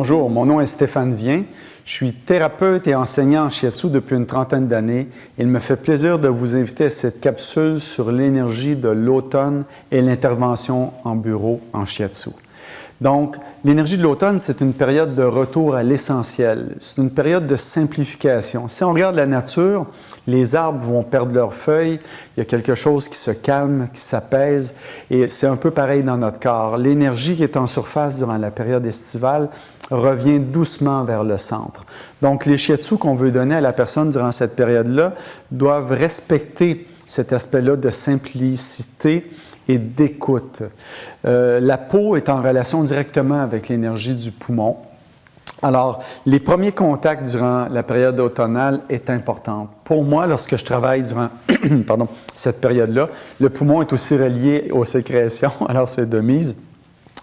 Bonjour, mon nom est Stéphane Vien. Je suis thérapeute et enseignant en shiatsu depuis une trentaine d'années. Il me fait plaisir de vous inviter à cette capsule sur l'énergie de l'automne et l'intervention en bureau en shiatsu. Donc, l'énergie de l'automne, c'est une période de retour à l'essentiel. C'est une période de simplification. Si on regarde la nature, les arbres vont perdre leurs feuilles, il y a quelque chose qui se calme, qui s'apaise, et c'est un peu pareil dans notre corps. L'énergie qui est en surface durant la période estivale revient doucement vers le centre. Donc, les shiatsu qu'on veut donner à la personne durant cette période-là doivent respecter cet aspect-là de simplicité et d'écoute. La peau est en relation directement avec l'énergie du poumon. Alors, les premiers contacts durant la période automnale est importante. Pour moi, lorsque je travaille durant cette période-là, le poumon est aussi relié aux sécrétions, alors c'est de mise.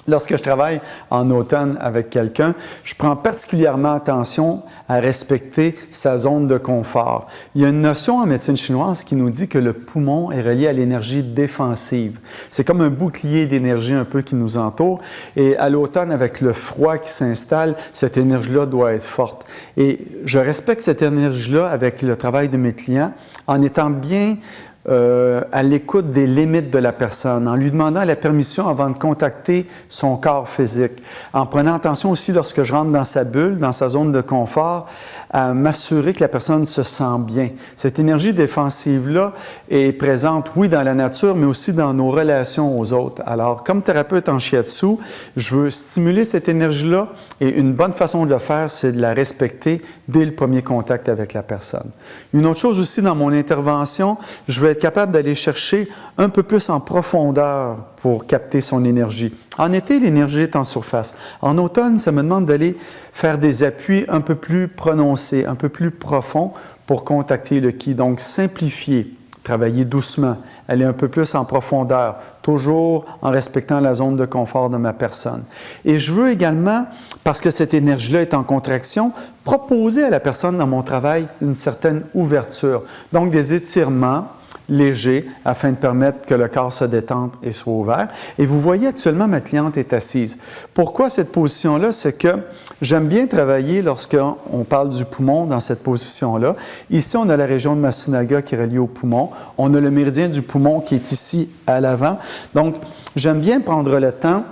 Lorsque je travaille en automne avec quelqu'un, je prends particulièrement attention à respecter sa zone de confort. Il y a une notion en médecine chinoise qui nous dit que le poumon est relié à l'énergie défensive. C'est comme un bouclier d'énergie un peu qui nous entoure. Et à l'automne, avec le froid qui s'installe, cette énergie-là doit être forte. Et je respecte cette énergie-là avec le travail de mes clients en étant bien à l'écoute des limites de la personne, en lui demandant la permission avant de contacter son corps physique, en prenant attention aussi lorsque je rentre dans sa bulle, dans sa zone de confort, à m'assurer que la personne se sent bien. Cette énergie défensive-là est présente, oui, dans la nature, mais aussi dans nos relations aux autres. Alors, comme thérapeute en shiatsu, je veux stimuler cette énergie-là et une bonne façon de le faire, c'est de la respecter dès le premier contact avec la personne. Une autre chose aussi dans mon intervention, je veux être capable d'aller chercher un peu plus en profondeur pour capter son énergie. En été, l'énergie est en surface. En automne, ça me demande d'aller faire des appuis un peu plus prononcés, un peu plus profonds pour contacter le ki. Donc, simplifier, travailler doucement, aller un peu plus en profondeur, toujours en respectant la zone de confort de ma personne. Et je veux également, parce que cette énergie-là est en contraction, proposer à la personne dans mon travail une certaine ouverture. Donc, des étirements léger afin de permettre que le corps se détende et soit ouvert. Et vous voyez actuellement, ma cliente est assise. Pourquoi cette position-là? C'est que j'aime bien travailler lorsqu'on parle du poumon dans cette position-là. Ici, on a la région de Masunaga qui est reliée au poumon. On a le méridien du poumon qui est ici à l'avant. Donc, j'aime bien prendre le temps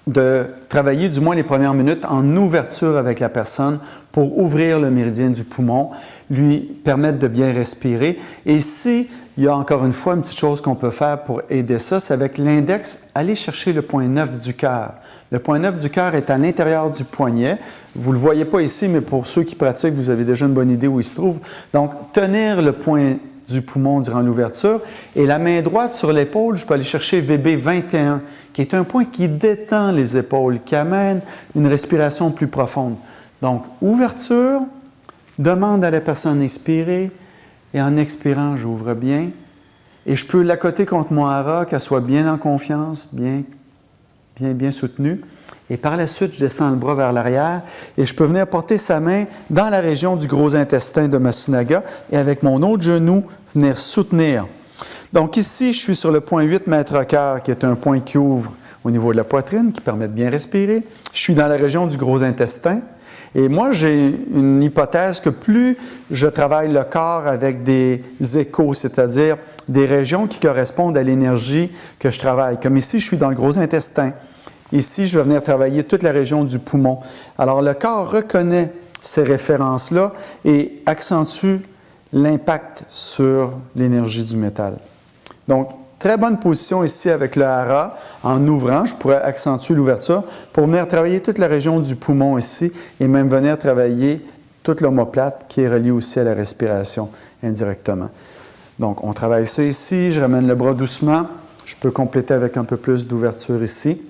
de travailler du moins les premières minutes en ouverture avec la personne pour ouvrir le méridien du poumon, lui permettre de bien respirer. Et ici, il y a encore une fois une petite chose qu'on peut faire pour aider ça, c'est avec l'index, aller chercher le point 9 du cœur. Le point 9 du cœur est à l'intérieur du poignet. Vous ne le voyez pas ici, mais pour ceux qui pratiquent, vous avez déjà une bonne idée où il se trouve. Donc, tenir le point du poumon durant l'ouverture et la main droite sur l'épaule, je peux aller chercher VB21, qui est un point qui détend les épaules, qui amène une respiration plus profonde. Donc, ouverture, demande à la personne d'inspirer et en expirant, j'ouvre bien. Et je peux l'accoter contre mon hara, qu'elle soit bien en confiance, bien soutenue. Et par la suite, je descends le bras vers l'arrière et je peux venir porter sa main dans la région du gros intestin de Masunaga et avec mon autre genou, venir soutenir. Donc ici, je suis sur le point 8 mètres cœur, qui est un point qui ouvre au niveau de la poitrine, qui permet de bien respirer. Je suis dans la région du gros intestin. Et moi, j'ai une hypothèse que plus je travaille le corps avec des échos, c'est-à-dire des régions qui correspondent à l'énergie que je travaille. Comme ici, je suis dans le gros intestin. Ici, je vais venir travailler toute la région du poumon. Alors, le corps reconnaît ces références-là et accentue l'impact sur l'énergie du métal. Donc, très bonne position ici avec le hara. En ouvrant, je pourrais accentuer l'ouverture pour venir travailler toute la région du poumon ici et même venir travailler toute l'omoplate qui est reliée aussi à la respiration indirectement. Donc, on travaille ça ici. Je ramène le bras doucement. Je peux compléter avec un peu plus d'ouverture ici.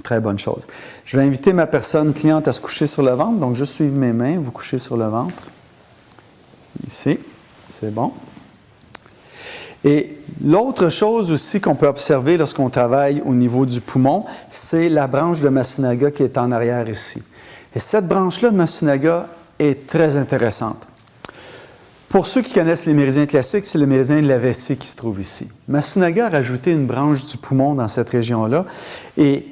Très bonne chose. Je vais inviter ma personne cliente à se coucher sur le ventre. Donc, juste suivre mes mains, vous couchez sur le ventre. Ici, c'est bon. Et l'autre chose aussi qu'on peut observer lorsqu'on travaille au niveau du poumon, c'est la branche de Masunaga qui est en arrière ici. Et cette branche-là de Masunaga est très intéressante. Pour ceux qui connaissent les méridiens classiques, c'est le méridien de la vessie qui se trouve ici. Masunaga a rajouté une branche du poumon dans cette région-là et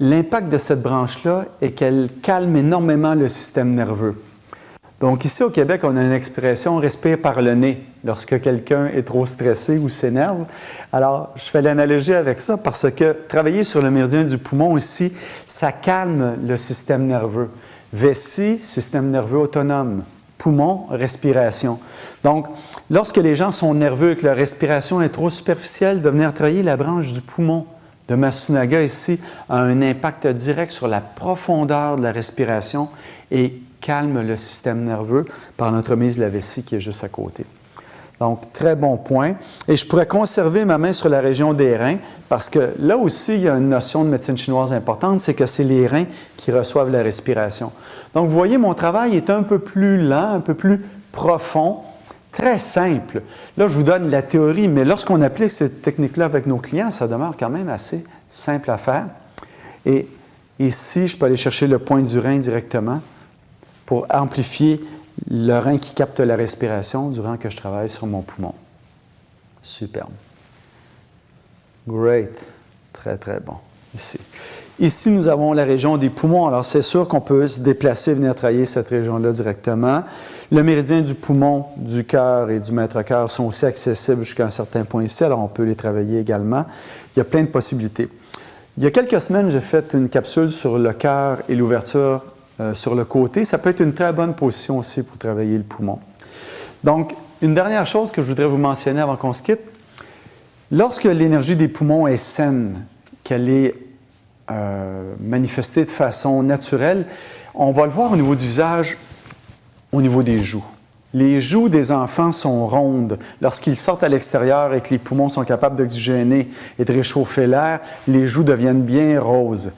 l'impact de cette branche-là est qu'elle calme énormément le système nerveux. Donc ici au Québec, on a une expression « respire par le nez » lorsque quelqu'un est trop stressé ou s'énerve. Alors, je fais l'analogie avec ça parce que travailler sur le méridien du poumon ici, ça calme le système nerveux. Vessie, système nerveux autonome. Poumon, respiration. Donc, lorsque les gens sont nerveux et que leur respiration est trop superficielle, de venir travailler la branche du poumon de Masunaga ici a un impact direct sur la profondeur de la respiration et calme le système nerveux par l'entremise de la vessie qui est juste à côté. Donc, très bon point. Et je pourrais conserver ma main sur la région des reins parce que là aussi, il y a une notion de médecine chinoise importante, c'est que c'est les reins qui reçoivent la respiration. Donc, vous voyez, mon travail est un peu plus lent, un peu plus profond, très simple. Là, je vous donne la théorie, mais lorsqu'on applique cette technique-là avec nos clients, ça demeure quand même assez simple à faire. Et ici, je peux aller chercher le point du rein directement pour amplifier le rein qui capte la respiration durant que je travaille sur mon poumon. Superbe. Great. Très, très bon. Ici. Ici, nous avons la région des poumons. Alors, c'est sûr qu'on peut se déplacer et venir travailler cette région-là directement. Le méridien du poumon, du cœur et du maître-cœur sont aussi accessibles jusqu'à un certain point ici. Alors, on peut les travailler également. Il y a plein de possibilités. Il y a quelques semaines, j'ai fait une capsule sur le cœur et l'ouverture sur le côté. Ça peut être une très bonne position aussi pour travailler le poumon. Donc, une dernière chose que je voudrais vous mentionner avant qu'on se quitte. Lorsque l'énergie des poumons est saine, qu'elle est manifestée de façon naturelle, on va le voir au niveau du visage, au niveau des joues. Les joues des enfants sont rondes. Lorsqu'ils sortent à l'extérieur et que les poumons sont capables d'oxygéner et de réchauffer l'air, les joues deviennent bien roses.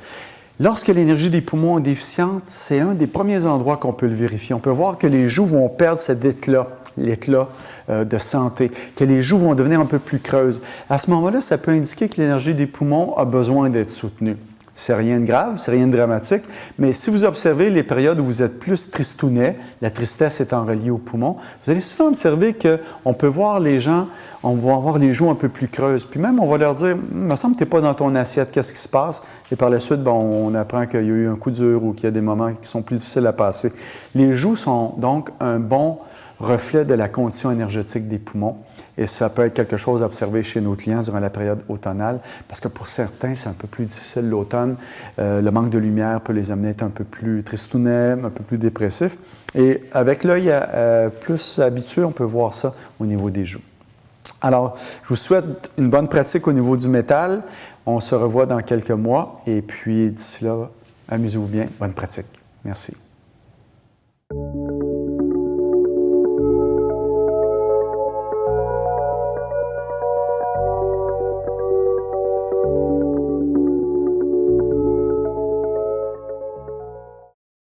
Lorsque l'énergie des poumons est déficiente, c'est un des premiers endroits qu'on peut le vérifier. On peut voir que les joues vont perdre cet éclat, l'éclat de santé, que les joues vont devenir un peu plus creuses. À ce moment-là, ça peut indiquer que l'énergie des poumons a besoin d'être soutenue. C'est rien de grave, c'est rien de dramatique, mais si vous observez les périodes où vous êtes plus tristounet, la tristesse étant reliée aux poumons, vous allez souvent observer qu'on peut voir les gens, on va avoir les joues un peu plus creuses. Puis même, on va leur dire « Il me semble que tu n'es pas dans ton assiette, qu'est-ce qui se passe? » Et par la suite, on apprend qu'il y a eu un coup dur ou qu'il y a des moments qui sont plus difficiles à passer. Les joues sont donc un bon reflet de la condition énergétique des poumons. Et ça peut être quelque chose à observer chez nos clients durant la période automnale, parce que pour certains, c'est un peu plus difficile l'automne. Le manque de lumière peut les amener à être un peu plus tristounets, un peu plus dépressifs. Et avec l'œil plus habitué, on peut voir ça au niveau des joues. Alors, je vous souhaite une bonne pratique au niveau du métal. On se revoit dans quelques mois. Et puis, d'ici là, amusez-vous bien. Bonne pratique. Merci.